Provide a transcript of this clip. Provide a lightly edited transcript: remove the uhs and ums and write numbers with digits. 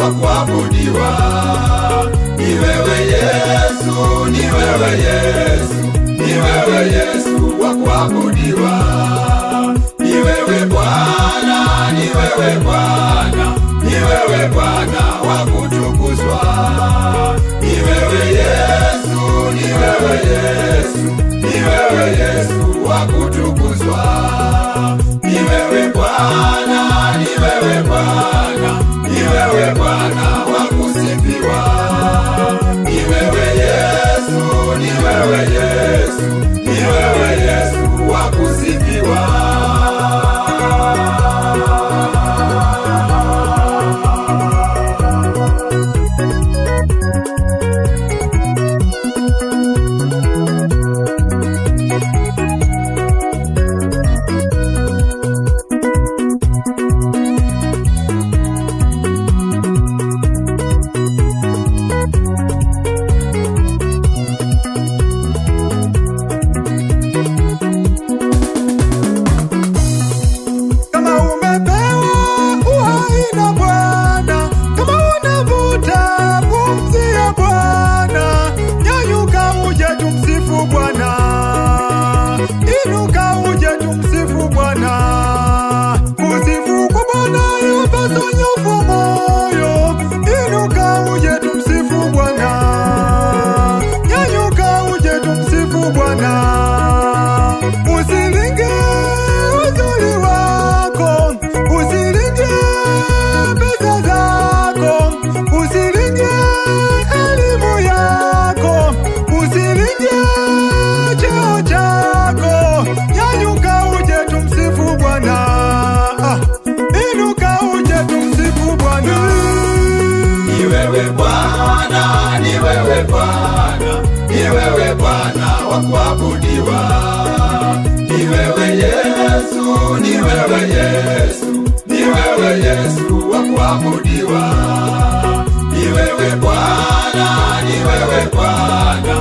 wa kuabudiwa. Ni wewe Yesu, ni wewe Yesu, ni wewe Yesu wa kuabudiwa. Ni wewe Bwana, ni wewe Bwana, ni wewe Bwana wa kutukuzwa. Ni wewe Yesu, ni wewe Yesu, ni wewe Yesu wa kutukuzwa. Ni wewe Bwana, ni wewe Bwana, ni wewe Bwana wa kusifiwa. Ni wewe Yesu, ni wewe Yesu, ni wewe Yesu wa kusifiwa. Inuka uje tumsifu Bwana. Kusifu kwa Bwana yapasa nyofu moyo. Inuka uje tumsifu Bwana. Nyanyuka uje tumsifu Bwana. Usilinge uzuri wako, usilinge pesa zako, usilinge elimu yako, usilinge cheo chako. Nyanyuka uje tumsifu Bwana. Inuka uje tumsifu Bwana. Ni wewe Bwana, ni wewe Bwana, ni wewe Bwana wa kuabudiwa. Ni wewe Yesu, ni wewe Yesu, ni wewe Yesu wa kuabudiwa. Ni wewe Bwana, ni wewe Bwana,